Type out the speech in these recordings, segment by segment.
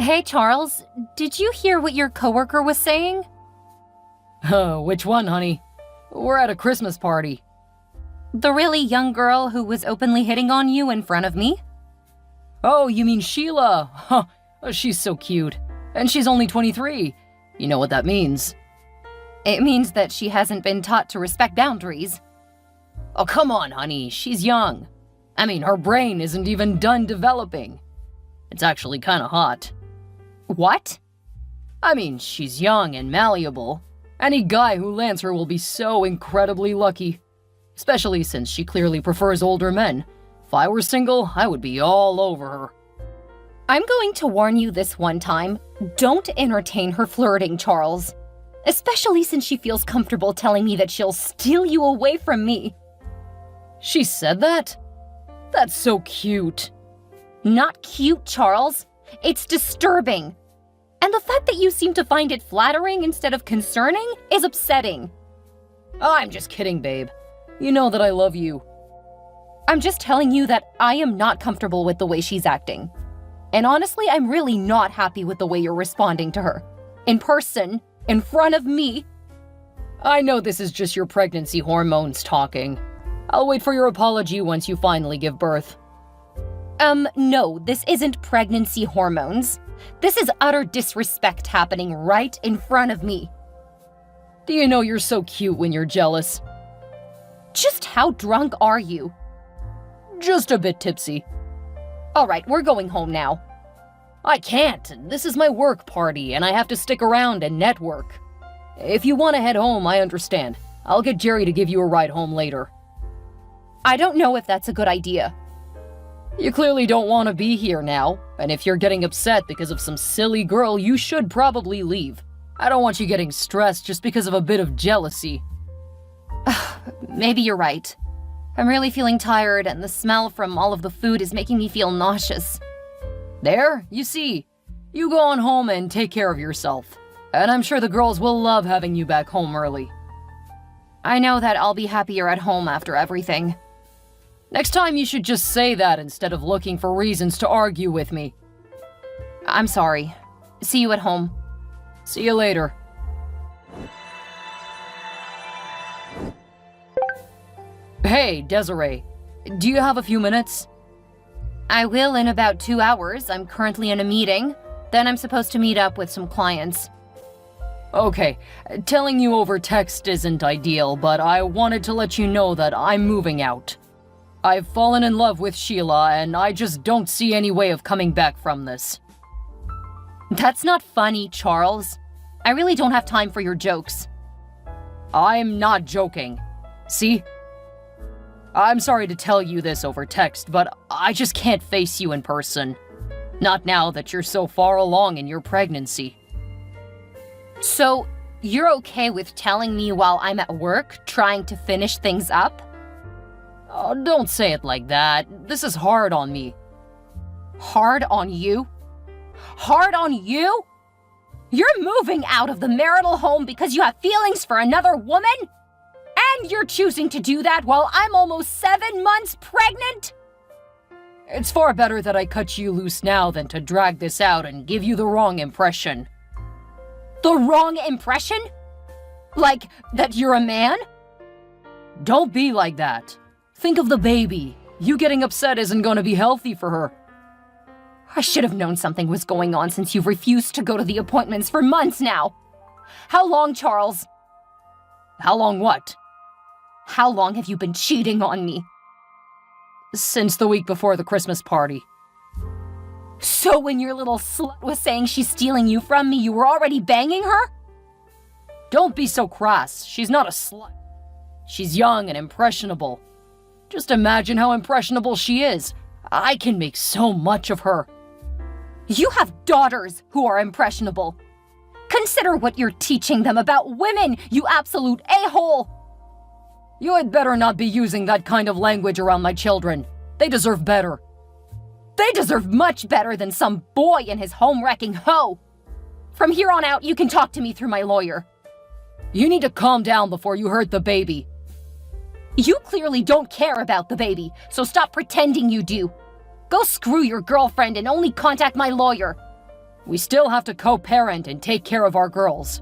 Hey, Charles, did you hear what your coworker was saying? Which one, honey? We're at a Christmas party. The really young girl who was openly hitting on you in front of me? Oh, you mean Sheila? Huh, she's so cute. And she's only 23. You know what that means. It means that she hasn't been taught to respect boundaries. Oh, come on, honey, she's young. I mean, her brain isn't even done developing. It's actually kinda hot. What? I mean, she's young and malleable. Any guy who lands her will be so incredibly lucky. Especially since she clearly prefers older men. If I were single, I would be all over her. I'm going to warn you this one time. Don't entertain her flirting, Charles. Especially since she feels comfortable telling me that she'll steal you away from me. She said that? That's so cute. Not cute, Charles. It's disturbing. And the fact that you seem to find it flattering instead of concerning is upsetting. I'm just kidding, babe. You know that I love you. I'm just telling you that I am not comfortable with the way she's acting. And honestly, I'm really not happy with the way you're responding to her. In person, in front of me. I know this is just your pregnancy hormones talking. I'll wait for your apology once you finally give birth. No, this isn't pregnancy hormones. This is utter disrespect happening right in front of me. Do you know you're so cute when you're jealous? Just how drunk are you? Just a bit tipsy. Alright, we're going home now. I can't. This is my work party, and I have to stick around and network. If you want to head home, I understand. I'll get Jerry to give you a ride home later. I don't know if that's a good idea. You clearly don't want to be here now, and if you're getting upset because of some silly girl, you should probably leave. I don't want you getting stressed just because of a bit of jealousy. Maybe you're right. I'm really feeling tired, and the smell from all of the food is making me feel nauseous. There, you see. You go on home and take care of yourself. And I'm sure the girls will love having you back home early. I know that I'll be happier at home after everything. Next time you should just say that instead of looking for reasons to argue with me. I'm sorry. See you at home. See you later. Hey, Desiree. Do you have a few minutes? I will in about 2 hours. I'm currently in a meeting. Then I'm supposed to meet up with some clients. Okay, telling you over text isn't ideal, but I wanted to let you know that I'm moving out. I've fallen in love with Sheila, and I just don't see any way of coming back from this. That's not funny, Charles. I really don't have time for your jokes. I'm not joking. See? I'm sorry to tell you this over text, but I just can't face you in person. Not now that you're so far along in your pregnancy. So, you're okay with telling me while I'm at work, trying to finish things up? Oh, don't say it like that. This is hard on me. Hard on you? Hard on you? You're moving out of the marital home because you have feelings for another woman? And you're choosing to do that while I'm almost 7 months pregnant? It's far better that I cut you loose now than to drag this out and give you the wrong impression. The wrong impression? Like, that you're a man? Don't be like that. Think of the baby. You getting upset isn't going to be healthy for her. I should have known something was going on since you've refused to go to the appointments for months now. How long, Charles? How long what? How long have you been cheating on me? Since the week before the Christmas party. So when your little slut was saying she's stealing you from me, you were already banging her? Don't be so crass. She's not a slut. She's young and impressionable. Just imagine how impressionable she is. I can make so much of her. You have daughters who are impressionable. Consider what you're teaching them about women, you absolute a-hole! You had better not be using that kind of language around my children. They deserve better. They deserve much better than some boy and his home-wrecking hoe. From here on out, you can talk to me through my lawyer. You need to calm down before you hurt the baby. You clearly don't care about the baby, so stop pretending you do. Go screw your girlfriend and only contact my lawyer. We still have to co-parent and take care of our girls.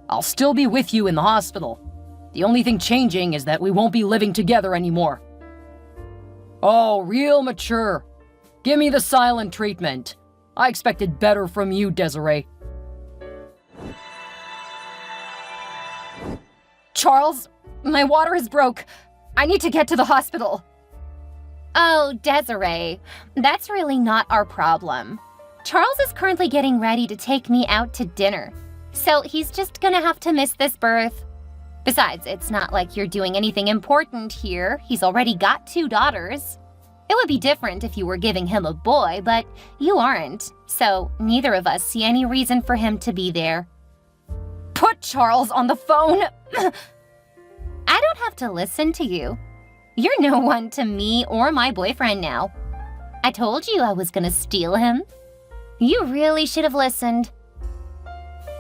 I'll still be with you in the hospital. The only thing changing is that we won't be living together anymore. Oh, real mature. Give me the silent treatment. I expected better from you, Desiree. Charles, my water is broke. I need to get to the hospital. Oh, Desiree, that's really not our problem. Charles is currently getting ready to take me out to dinner, so he's just gonna have to miss this birth. Besides, it's not like you're doing anything important here. He's already got 2 daughters. It would be different if you were giving him a boy, but you aren't, so neither of us see any reason for him to be there. Put Charles on the phone! I don't have to listen to you. You're no one to me or my boyfriend now. I told you I was gonna steal him. You really should have listened.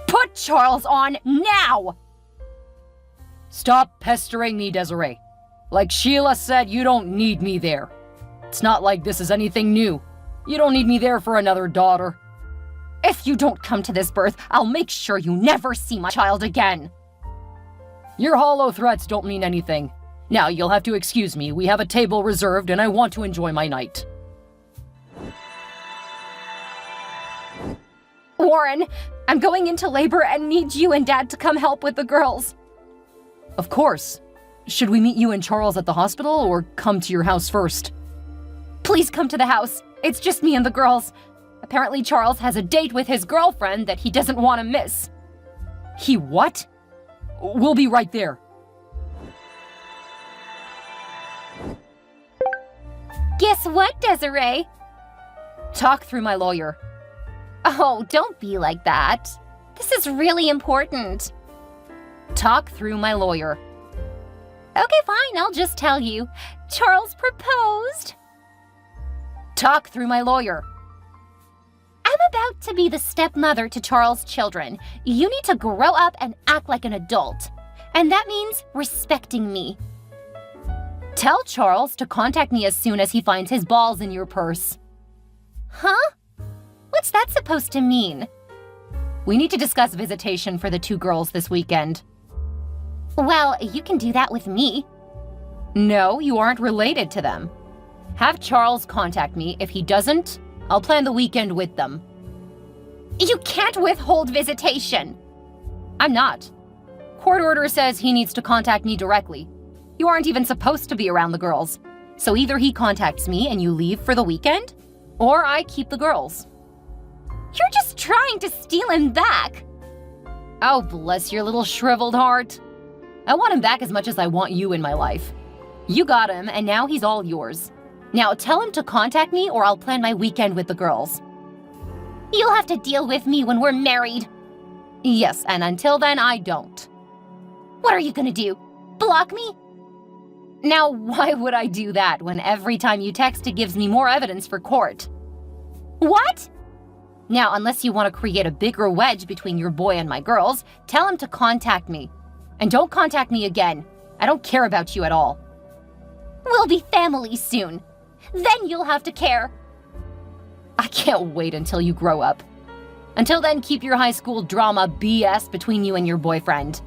Put Charles on now! Stop pestering me, Desiree. Like Sheila said, you don't need me there. It's not like this is anything new. You don't need me there for another daughter. If you don't come to this birth, I'll make sure you never see my child again. Your hollow threats don't mean anything. Now you'll have to excuse me. We have a table reserved and I want to enjoy my night. Warren, I'm going into labor and need you and Dad to come help with the girls. Of course. Should we meet you and Charles at the hospital or come to your house first? Please come to the house. It's just me and the girls. Apparently Charles has a date with his girlfriend that he doesn't want to miss. He what? We'll be right there. Guess what, Desiree? Talk through my lawyer. Oh, don't be like that. This is really important. Talk through my lawyer. Okay, fine, I'll just tell you. Charles proposed. Talk through my lawyer. I'm about to be the stepmother to Charles' children. You need to grow up and act like an adult. And that means respecting me. Tell Charles to contact me as soon as he finds his balls in your purse. Huh? What's that supposed to mean? We need to discuss visitation for the 2 girls this weekend. Well, you can do that with me. No, you aren't related to them. Have Charles contact me. If he doesn't, I'll plan the weekend with them. You can't withhold visitation. I'm not. Court order says he needs to contact me directly. You aren't even supposed to be around the girls. So either he contacts me and you leave for the weekend, or I keep the girls. You're just trying to steal him back. Oh, bless your little shriveled heart. I want him back as much as I want you in my life. You got him, and now he's all yours. Now tell him to contact me or I'll plan my weekend with the girls. You'll have to deal with me when we're married. Yes, and until then, I don't. What are you gonna do? Block me? Now, why would I do that when every time you text it gives me more evidence for court? What? Now, unless you want to create a bigger wedge between your boy and my girls, tell him to contact me. And don't contact me again. I don't care about you at all. We'll be family soon. Then you'll have to care. I can't wait until you grow up. Until then, keep your high school drama BS between you and your boyfriend.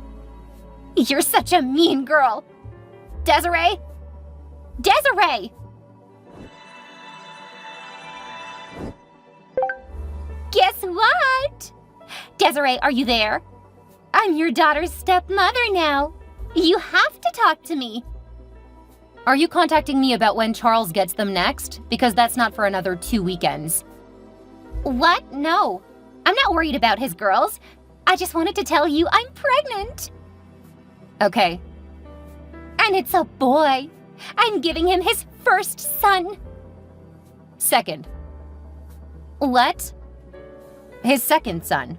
You're such a mean girl. Desiree? Desiree! Guess what? Desiree, are you there? I'm your daughter's stepmother now. You have to talk to me. Are you contacting me about when Charles gets them next? Because that's not for another 2 weekends. What? No. I'm not worried about his girls. I just wanted to tell you I'm pregnant. Okay. And it's a boy. I'm giving him his first son. Second. What? His second son.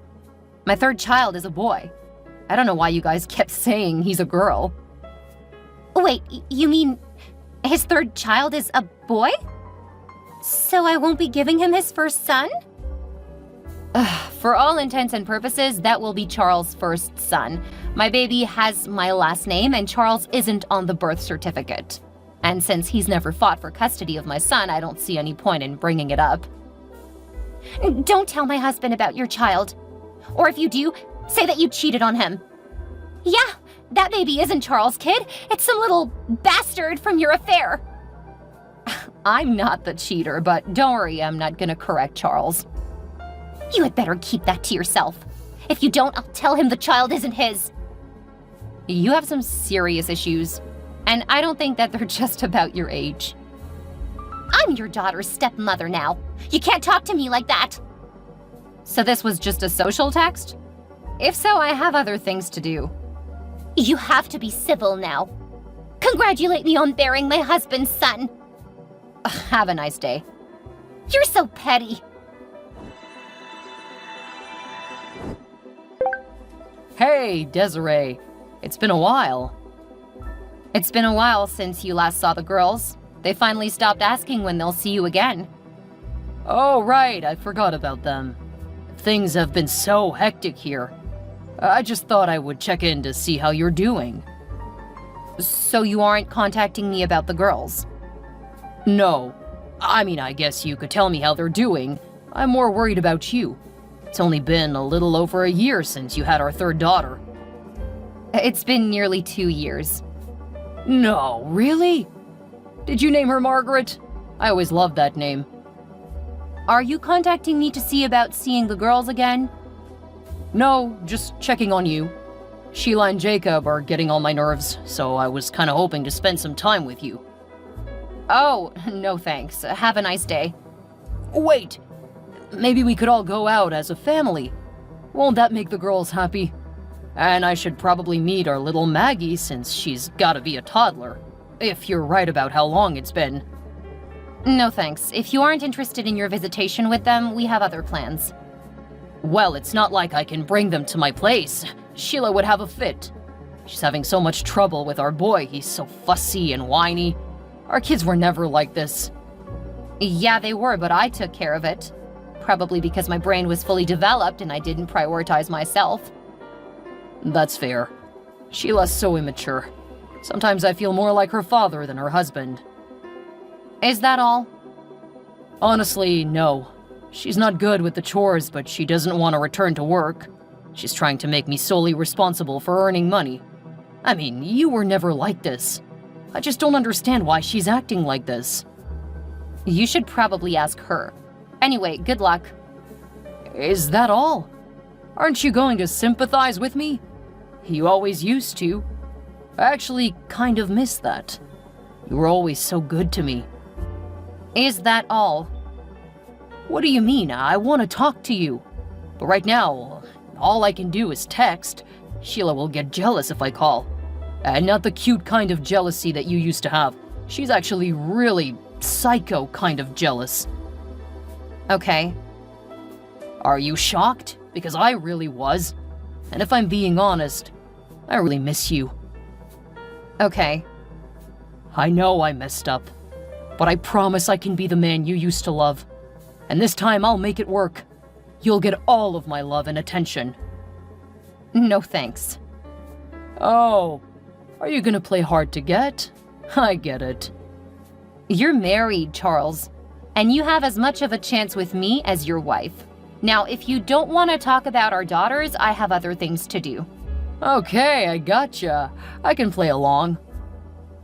My 3rd child is a boy. I don't know why you guys kept saying he's a girl. Wait, you mean his 3rd child is a boy? So I won't be giving him his first son? For all intents and purposes, that will be Charles' first son. My baby has my last name and Charles isn't on the birth certificate. And since he's never fought for custody of my son, I don't see any point in bringing it up. Don't tell my husband about your child. Or if you do, say that you cheated on him. Yeah, that baby isn't Charles' kid. It's some little bastard from your affair. I'm not the cheater, but don't worry, I'm not gonna correct Charles. You had better keep that to yourself. If you don't, I'll tell him the child isn't his. You have some serious issues, and I don't think that they're just about your age. I'm your daughter's stepmother now. You can't talk to me like that. So this was just a social text? If so, I have other things to do. You have to be civil now. Congratulate me on bearing my husband's son. Have a nice day. You're so petty. Hey, Desiree. It's been a while. It's been a while since you last saw the girls. They finally stopped asking when they'll see you again. Oh, right, I forgot about them. Things have been so hectic here. I just thought I would check in to see how you're doing. So you aren't contacting me about the girls? No. I mean, I guess you could tell me how they're doing. I'm more worried about you. It's only been a little over a year since you had our third daughter. It's been nearly 2 years. No, really? Did you name her Margaret? I always loved that name. Are you contacting me to see about seeing the girls again? No, just checking on you. Sheila and Jacob are getting on my nerves, so I was kinda hoping to spend some time with you. Oh, no thanks. Have a nice day. Wait! Maybe we could all go out as a family. Won't that make the girls happy? And I should probably meet our little Maggie since she's gotta be a toddler. If you're right about how long it's been. No thanks. If you aren't interested in your visitation with them, we have other plans. Well, it's not like I can bring them to my place. Sheila would have a fit. She's having so much trouble with our boy. He's so fussy and whiny. Our kids were never like this. Yeah, they were, but I took care of it. Probably because my brain was fully developed and I didn't prioritize myself. That's fair. Sheila's so immature. Sometimes I feel more like her father than her husband. Is that all? Honestly, no. She's not good with the chores, but she doesn't want to return to work. She's trying to make me solely responsible for earning money. I mean, you were never like this. I just don't understand why she's acting like this. You should probably ask her. Anyway, good luck. Is that all? Aren't you going to sympathize with me? You always used to. I actually kind of miss that. You were always so good to me. Is that all? What do you mean? I want to talk to you. But right now, all I can do is text. Sheila will get jealous if I call. And not the cute kind of jealousy that you used to have. She's actually really psycho kind of jealous. Okay. Are you shocked? Because I really was. And if I'm being honest, I really miss you. Okay. I know I messed up, but I promise I can be the man you used to love. And this time I'll make it work. You'll get all of my love and attention. No thanks. Oh, are you gonna play hard to get? I get it. You're married, Charles, and you have as much of a chance with me as your wife. Now, if you don't want to talk about our daughters, I have other things to do. Okay, I gotcha. I can play along.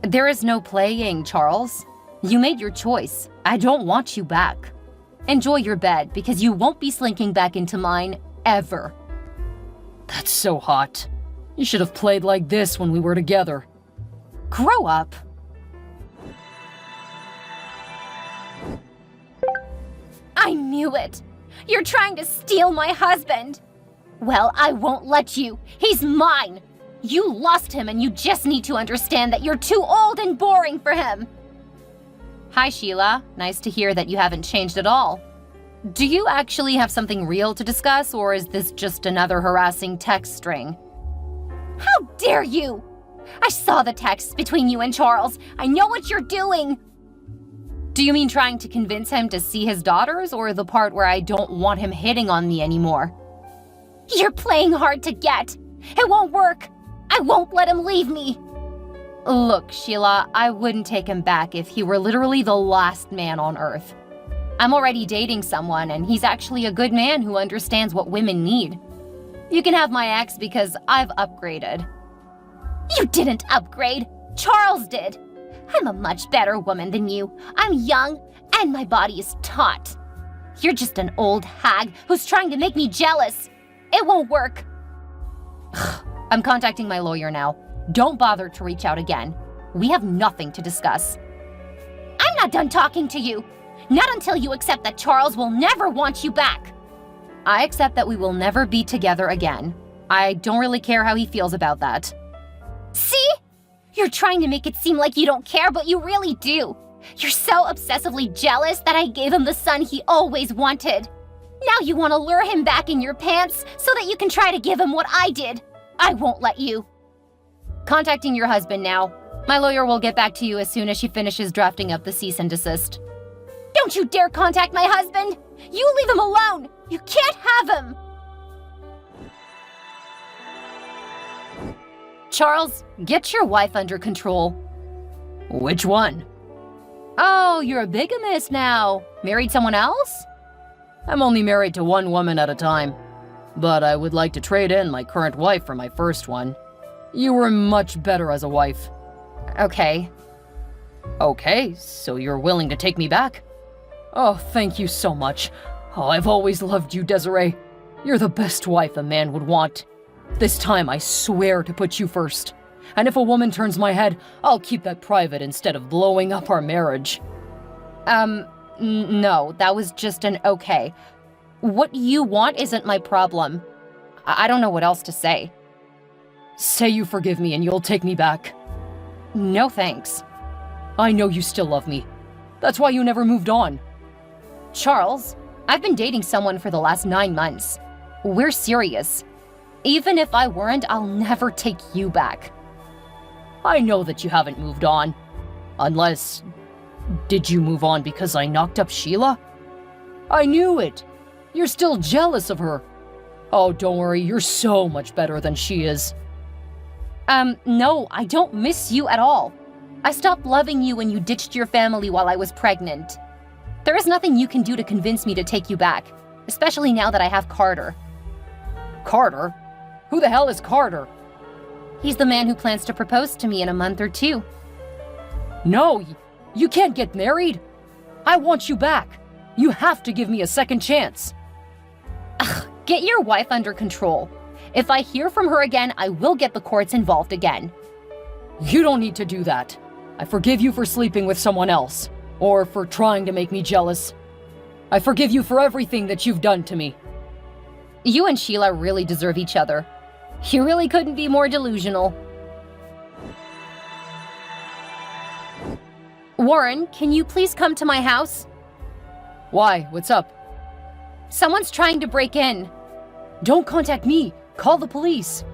There is no playing, Charles. You made your choice. I don't want you back. Enjoy your bed, because you won't be slinking back into mine, ever. That's so hot. You should have played like this when we were together. Grow up. I knew it. You're trying to steal my husband. Well, I won't let you. He's mine. You lost him and you just need to understand that you're too old and boring for him. Hi, Sheila. Nice to hear that you haven't changed at all. Do you actually have something real to discuss, or is this just another harassing text string? How dare you! I saw the texts between you and Charles. I know what you're doing. Do you mean trying to convince him to see his daughters, or the part where I don't want him hitting on me anymore? You're playing hard to get. It won't work. I won't let him leave me. Look, Sheila, I wouldn't take him back if he were literally the last man on Earth. I'm already dating someone, and he's actually a good man who understands what women need. You can have my ex because I've upgraded. You didn't upgrade. Charles did. I'm a much better woman than you. I'm young, and my body is taut. You're just an old hag who's trying to make me jealous. It won't work. I'm contacting my lawyer now. Don't bother to reach out again. We have nothing to discuss. I'm not done talking to you. Not until you accept that Charles will never want you back. I accept that we will never be together again. I don't really care how he feels about that. See? You're trying to make it seem like you don't care, but you really do. You're so obsessively jealous that I gave him the son he always wanted. Now you want to lure him back in your pants so that you can try to give him what I did. I won't let you. Contacting your husband now. My lawyer will get back to you as soon as she finishes drafting up the cease and desist. Don't you dare contact my husband! You leave him alone! You can't have him! Charles, get your wife under control. Which one? Oh, you're a bigamist now. Married someone else? I'm only married to one woman at a time. But I would like to trade in my current wife for my first one. You were much better as a wife. Okay. Okay, so you're willing to take me back? Oh, thank you so much. Oh, I've always loved you, Desiree. You're the best wife a man would want. This time I swear to put you first. And if a woman turns my head, I'll keep that private instead of blowing up our marriage. No, that was just an okay. What you want isn't my problem. I don't know what else to say. Say you forgive me and you'll take me back. No thanks. I know you still love me. That's why you never moved on. Charles, I've been dating someone for the last 9 months. We're serious. Even if I weren't, I'll never take you back. I know that you haven't moved on. Unless... Did you move on because I knocked up Sheila? I knew it. You're still jealous of her. Oh, don't worry, you're so much better than she is. No, I don't miss you at all. I stopped loving you when you ditched your family while I was pregnant. There is nothing you can do to convince me to take you back, especially now that I have Carter. Carter? Who the hell is Carter? He's the man who plans to propose to me in a month or 2. No, you can't get married. I want you back. You have to give me a second chance. Ugh, get your wife under control. If I hear from her again, I will get the courts involved again. You don't need to do that. I forgive you for sleeping with someone else, or for trying to make me jealous. I forgive you for everything that you've done to me. You and Sheila really deserve each other. You really couldn't be more delusional. Warren, can you please come to my house? Why? What's up? Someone's trying to break in. Don't contact me. Call the police.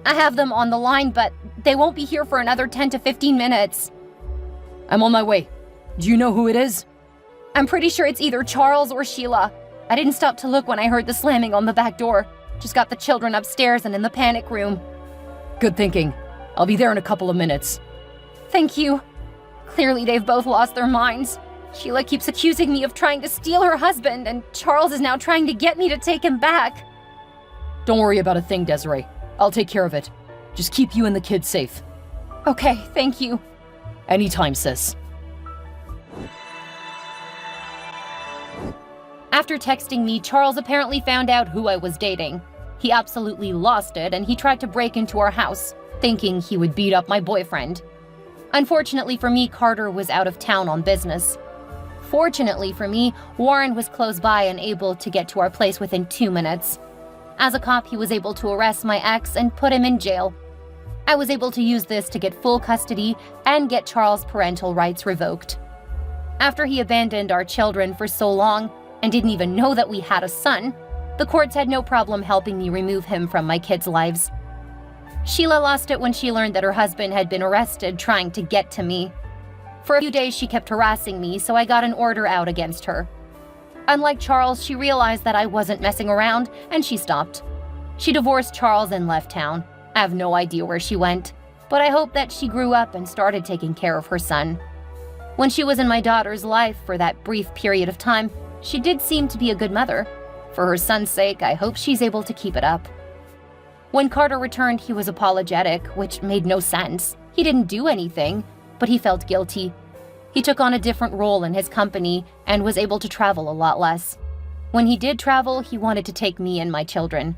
I have them on the line, but they won't be here for another 10 to 15 minutes. I'm on my way. Do you know who it is? I'm pretty sure it's either Charles or Sheila. I didn't stop to look when I heard the slamming on the back door. Just got the children upstairs and in the panic room. Good thinking. I'll be there in a couple of minutes. Thank you. Clearly they've both lost their minds. Sheila keeps accusing me of trying to steal her husband, and Charles is now trying to get me to take him back. Don't worry about a thing, Desiree. I'll take care of it. Just keep you and the kids safe. Okay, thank you. Anytime, sis. After texting me, Charles apparently found out who I was dating. He absolutely lost it, and he tried to break into our house, thinking he would beat up my boyfriend. Unfortunately for me, Carter was out of town on business. Fortunately for me, Warren was close by and able to get to our place within 2 minutes. As a cop, he was able to arrest my ex and put him in jail. I was able to use this to get full custody and get Charles' parental rights revoked. After he abandoned our children for so long and didn't even know that we had a son, the courts had no problem helping me remove him from my kids' lives. Sheila lost it when she learned that her husband had been arrested trying to get to me. For a few days, she kept harassing me, so I got an order out against her. Unlike Charles, she realized that I wasn't messing around, and she stopped. She divorced Charles and left town. I have no idea where she went, but I hope that she grew up and started taking care of her son. When she was in my daughter's life for that brief period of time, she did seem to be a good mother. For her son's sake, I hope she's able to keep it up. When Carter returned, he was apologetic, which made no sense. He didn't do anything, but he felt guilty. He took on a different role in his company and was able to travel a lot less. When he did travel, he wanted to take me and my children.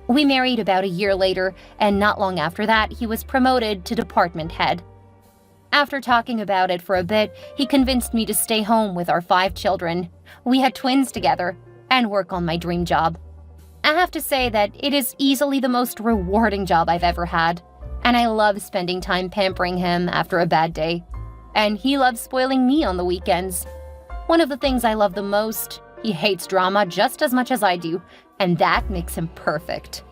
We married about a year later, and not long after that, he was promoted to department head. After talking about it for a bit, he convinced me to stay home with our 5 children. We had twins together, and work on my dream job. I have to say that it is easily the most rewarding job I've ever had, and I love spending time pampering him after a bad day. And he loves spoiling me on the weekends. One of the things I love the most, he hates drama just as much as I do, and that makes him perfect.